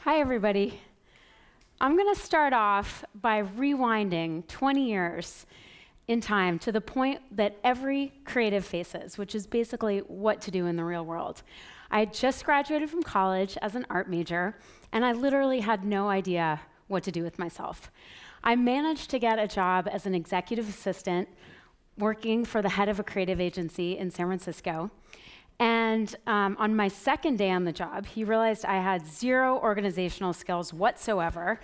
Hi, everybody. I'm going to start off by rewinding 20 years in time to the point that every creative faces, which is basically what to do in the real world. I had just graduated from college as an art major, and I literally had no idea what to do with myself. I managed to get a job as an executive assistant working for the head of a creative agency in San Francisco. And on my second day on the job, he realized I had zero organizational skills whatsoever,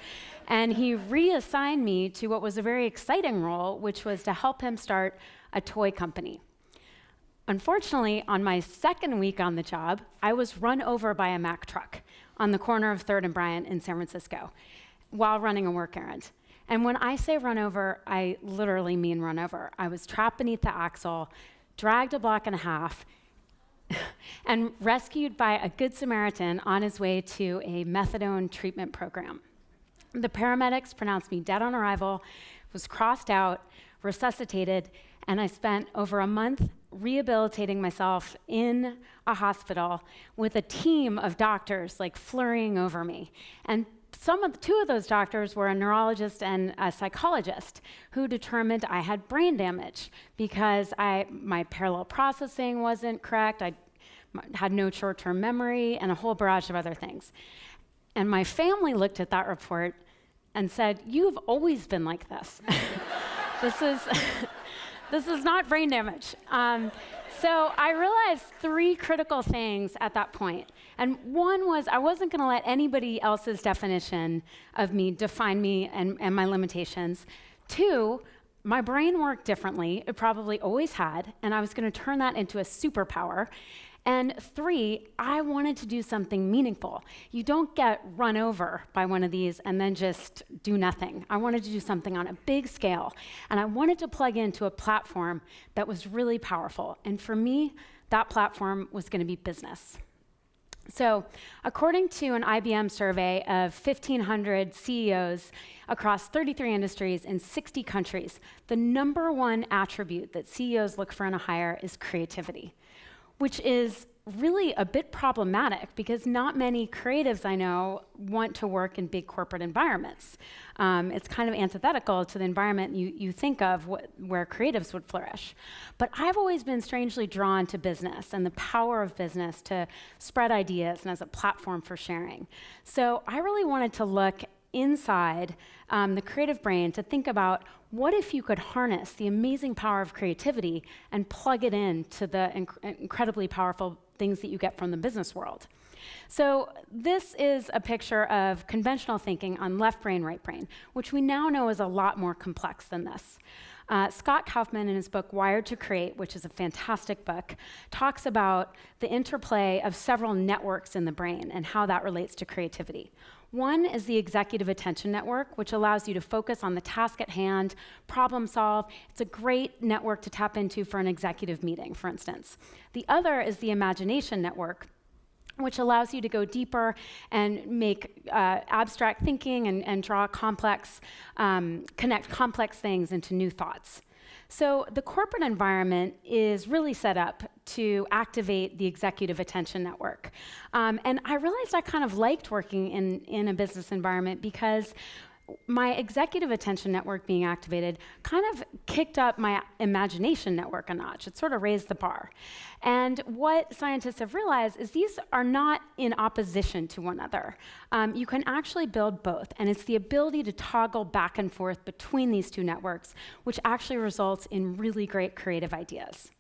and he reassigned me to what was a very exciting role, which was to help him start a toy company. Unfortunately, on my second week on the job, I was run over by a Mack truck on the corner of 3rd and Bryant in San Francisco while running a work errand. And when I say run over, I literally mean run over. I was trapped beneath the axle, dragged a block and a half, and rescued by a Good Samaritan on his way to a methadone treatment program. The paramedics pronounced me dead on arrival, was crossed out, resuscitated, and I spent over a month rehabilitating myself in a hospital with a team of doctors like flurrying over me. And two of those doctors were a neurologist and a psychologist who determined I had brain damage because my parallel processing wasn't correct, I had no short-term memory, and a whole barrage of other things. And my family looked at that report and said, "You've always been like this. This is not brain damage." So I realized three critical things at that point. And one was I wasn't going to let anybody else's definition of me define me and my limitations. Two, my brain worked differently. It probably always had, and I was going to turn that into a superpower. And three, I wanted to do something meaningful. You don't get run over by one of these and then just do nothing. I wanted to do something on a big scale, and I wanted to plug into a platform that was really powerful. And for me, that platform was going to be business. So, according to an IBM survey of 1,500 CEOs across 33 industries in 60 countries, the number one attribute that CEOs look for in a hire is creativity, which is really a bit problematic because not many creatives I know want to work in big corporate environments. It's kind of antithetical to the environment you think of where creatives would flourish. But I've always been strangely drawn to business and the power of business to spread ideas and as a platform for sharing. So I really wanted to look inside the creative brain to think about what if you could harness the amazing power of creativity and plug it into the incredibly powerful things that you get from the business world. So this is a picture of conventional thinking on left brain, right brain, which we now know is a lot more complex than this. Scott Kaufman, in his book Wired to Create, which is a fantastic book, talks about the interplay of several networks in the brain and how that relates to creativity. One is the executive attention network, which allows you to focus on the task at hand, problem solve. It's a great network to tap into for an executive meeting, for instance. The other is the imagination network, which allows you to go deeper and make abstract thinking and draw connect complex things into new thoughts. So the corporate environment is really set up to activate the executive attention network. And I realized I kind of liked working in a business environment because my executive attention network being activated kind of kicked up my imagination network a notch. It sort of raised the bar. And what scientists have realized is these are not in opposition to one another. You can actually build both, and it's the ability to toggle back and forth between these two networks, which actually results in really great creative ideas.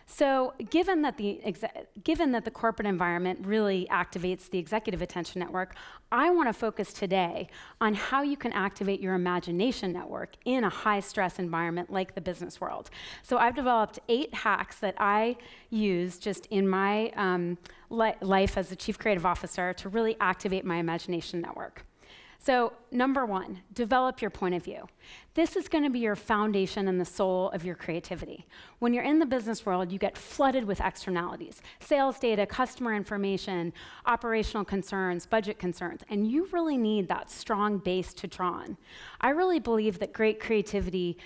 So given that the corporate environment really activates the executive attention network, I want to focus today on how you can activate your imagination network in a high-stress environment like the business world. So I've developed 8 hacks that I use just in my life as a chief creative officer to really activate my imagination network. So number 1, develop your point of view. This is going to be your foundation and the soul of your creativity. When you're in the business world, you get flooded with externalities, sales data, customer information, operational concerns, budget concerns, and you really need that strong base to draw on. I really believe that great creativity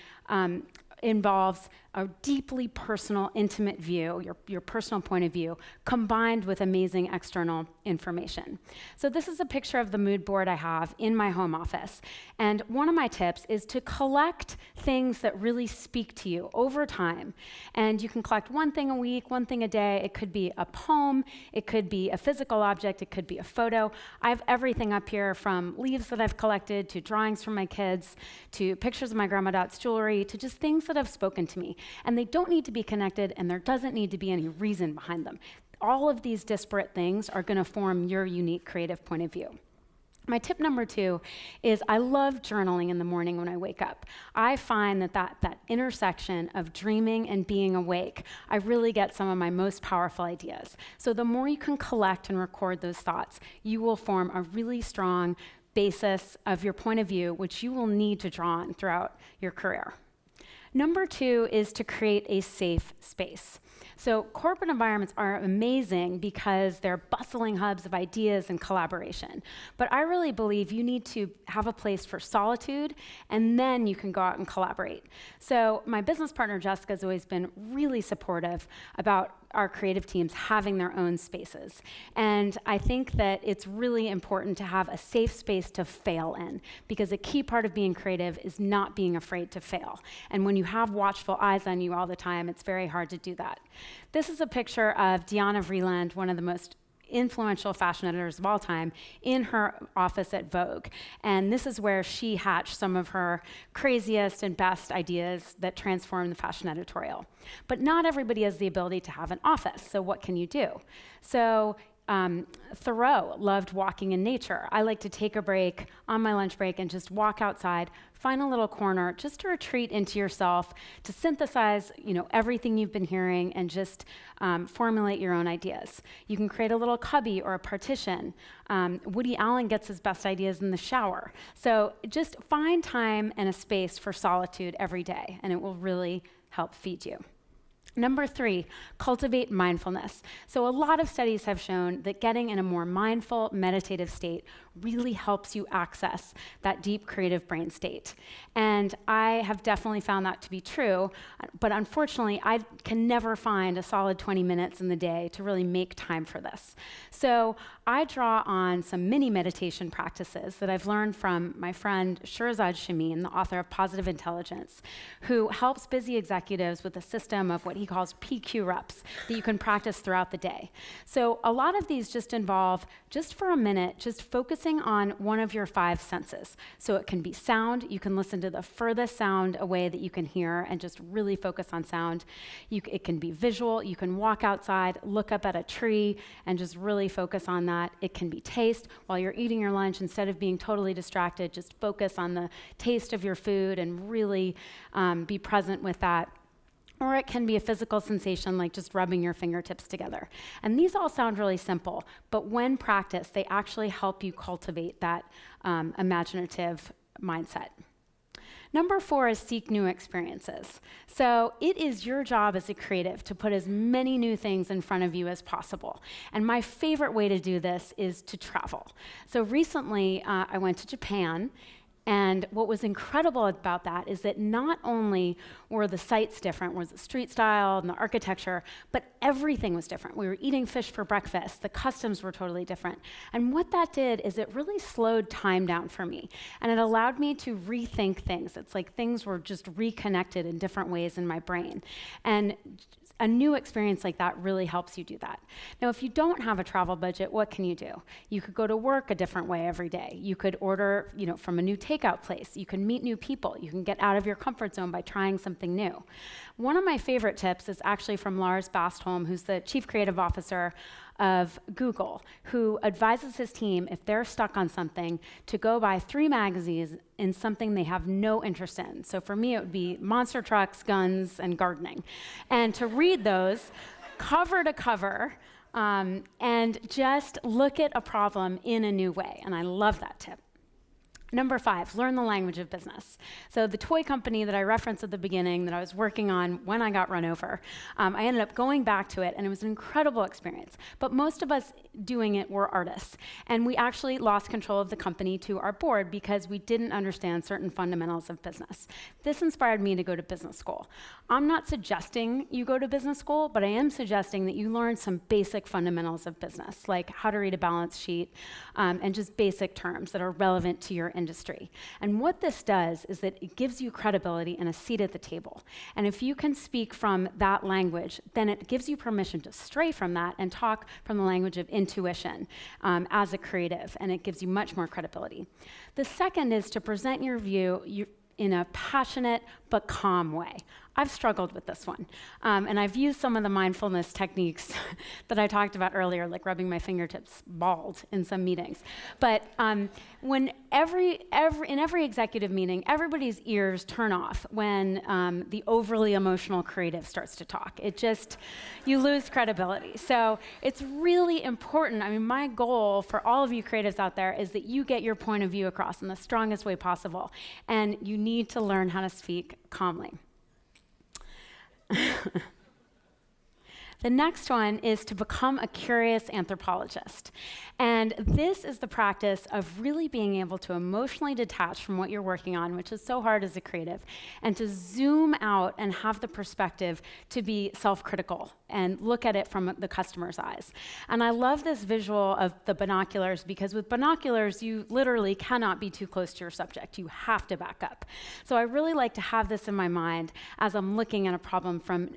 involves a deeply personal, intimate view, your personal point of view, combined with amazing external information. So this is a picture of the mood board I have in my home office. And one of my tips is to collect things that really speak to you over time. And you can collect one thing a week, one thing a day. It could be a poem, it could be a physical object, it could be a photo. I have everything up here from leaves that I've collected, to drawings from my kids, to pictures of my grandma Dot's jewelry, to just things that have spoken to me. And they don't need to be connected, and there doesn't need to be any reason behind them. All of these disparate things are going to form your unique creative point of view. My tip number 2 is I love journaling in the morning when I wake up. I find that intersection of dreaming and being awake, I really get some of my most powerful ideas. So the more you can collect and record those thoughts, you will form a really strong basis of your point of view, which you will need to draw on throughout your career. Number 2 is to create a safe space. So corporate environments are amazing because they're bustling hubs of ideas and collaboration. But I really believe you need to have a place for solitude, and then you can go out and collaborate. So my business partner, Jessica, has always been really supportive about our creative teams having their own spaces. And I think that it's really important to have a safe space to fail in, because a key part of being creative is not being afraid to fail. And when you have watchful eyes on you all the time, it's very hard to do that. This is a picture of Diana Vreeland, one of the most influential fashion editors of all time, in her office at Vogue. And this is where she hatched some of her craziest and best ideas that transformed the fashion editorial. But not everybody has the ability to have an office, so what can you do? So Thoreau loved walking in nature. I like to take a break on my lunch break and just walk outside, find a little corner, just to retreat into yourself, to synthesize, everything you've been hearing, and just formulate your own ideas. You can create a little cubby or a partition. Woody Allen gets his best ideas in the shower. So just find time and a space for solitude every day, and it will really help feed you. Number 3, cultivate mindfulness. So a lot of studies have shown that getting in a more mindful, meditative state really helps you access that deep creative brain state. And I have definitely found that to be true, but unfortunately, I can never find a solid 20 minutes in the day to really make time for this. So I draw on some mini meditation practices that I've learned from my friend Shirzad Shamin, the author of Positive Intelligence, who helps busy executives with a system of what he calls PQ reps that you can practice throughout the day. So a lot of these just involve, just for a minute, just focusing on one of your 5 senses. So it can be sound. You can listen to the furthest sound away that you can hear and just really focus on sound. It can be visual. You can walk outside, look up at a tree, and just really focus on that. It can be taste. While you're eating your lunch, instead of being totally distracted, just focus on the taste of your food and really be present with that. Or it can be a physical sensation like just rubbing your fingertips together. And these all sound really simple, but when practiced, they actually help you cultivate that imaginative mindset. Number 4 is seek new experiences. So it is your job as a creative to put as many new things in front of you as possible. And my favorite way to do this is to travel. So recently, I went to Japan. And what was incredible about that is that not only were the sites different, was the street style and the architecture, but everything was different. We were eating fish for breakfast. The customs were totally different. And what that did is it really slowed time down for me. And it allowed me to rethink things. It's like things were just reconnected in different ways in my brain. And a new experience like that really helps you do that. Now, if you don't have a travel budget, what can you do? You could go to work a different way every day. You could order, from a new takeout place. You can meet new people. You can get out of your comfort zone by trying something new. One of my favorite tips is actually from Lars Bastholm, who's the Chief Creative Officer of Google, who advises his team, if they're stuck on something, to go buy 3 magazines in something they have no interest in. So for me, it would be monster trucks, guns, and gardening. And to read those cover to cover and just look at a problem in a new way. And I love that tip. Number 5, learn the language of business. So the toy company that I referenced at the beginning that I was working on when I got run over, I ended up going back to it, and it was an incredible experience. But most of us doing it were artists, and we actually lost control of the company to our board because we didn't understand certain fundamentals of business. This inspired me to go to business school. I'm not suggesting you go to business school, but I am suggesting that you learn some basic fundamentals of business, like how to read a balance sheet, and just basic terms that are relevant to your industry. And what this does is that it gives you credibility and a seat at the table. And if you can speak from that language, then it gives you permission to stray from that and talk from the language of intuition as a creative, and it gives you much more credibility. The second is to present your view in a passionate but calm way. I've struggled with this one. And I've used some of the mindfulness techniques that I talked about earlier, like rubbing my fingertips bald in some meetings. But when in every executive meeting, everybody's ears turn off when the overly emotional creative starts to talk. You lose credibility. So it's really important. I mean, my goal for all of you creatives out there is that you get your point of view across in the strongest way possible. And you need to learn how to speak calmly. The next one is to become a curious anthropologist. And this is the practice of really being able to emotionally detach from what you're working on, which is so hard as a creative, and to zoom out and have the perspective to be self-critical and look at it from the customer's eyes. And I love this visual of the binoculars, because with binoculars, you literally cannot be too close to your subject. You have to back up. So I really like to have this in my mind as I'm looking at a problem from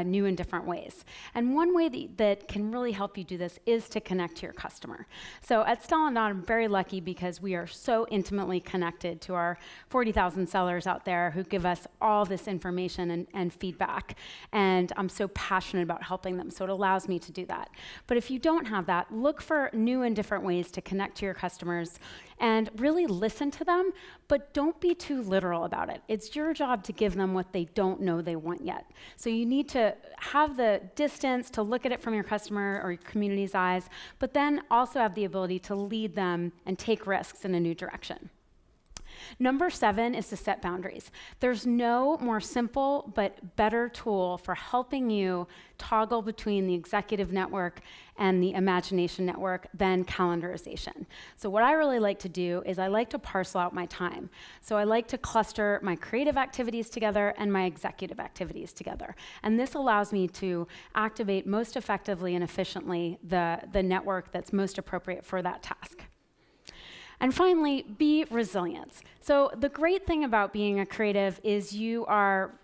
new and different ways. And one way that can really help you do this is to connect to your customer. So at Stella, I'm very lucky because we are so intimately connected to our 40,000 sellers out there who give us all this information and feedback. And I'm so passionate about helping them, so it allows me to do that. But if you don't have that, look for new and different ways to connect to your customers and really listen to them, but don't be too literal about it. It's your job to give them what they don't know they want yet. So you need to have the distance to look at it from your customer or your community's eyes, but then also have the ability to lead them and take risks in a new direction. Number 7 is to set boundaries. There's no more simple but better tool for helping you toggle between the executive network and the imagination network than calendarization. So what I really like to do is I like to parcel out my time. So I like to cluster my creative activities together and my executive activities together. And this allows me to activate most effectively and efficiently the network that's most appropriate for that task. And finally, be resilient. So the great thing about being a creative is you are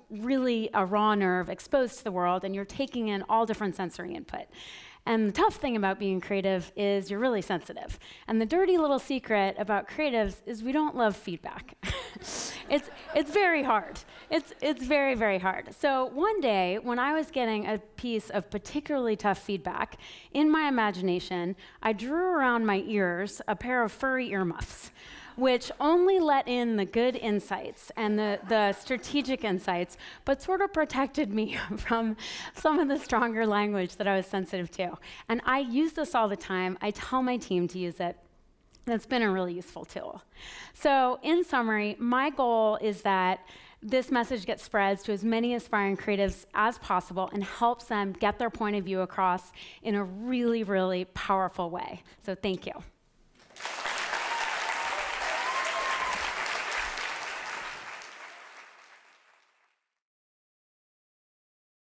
really a raw nerve exposed to the world, and you're taking in all different sensory input. And the tough thing about being creative is you're really sensitive. And the dirty little secret about creatives is we don't love feedback. It's very hard. It's very, very hard. So one day, when I was getting a piece of particularly tough feedback, in my imagination, I drew around my ears a pair of furry earmuffs, which only let in the good insights and the strategic insights, but sort of protected me from some of the stronger language that I was sensitive to. And I use this all the time. I tell my team to use it. That's been a really useful tool. So in summary, my goal is that this message gets spread to as many aspiring creatives as possible and helps them get their point of view across in a really, really powerful way. So thank you.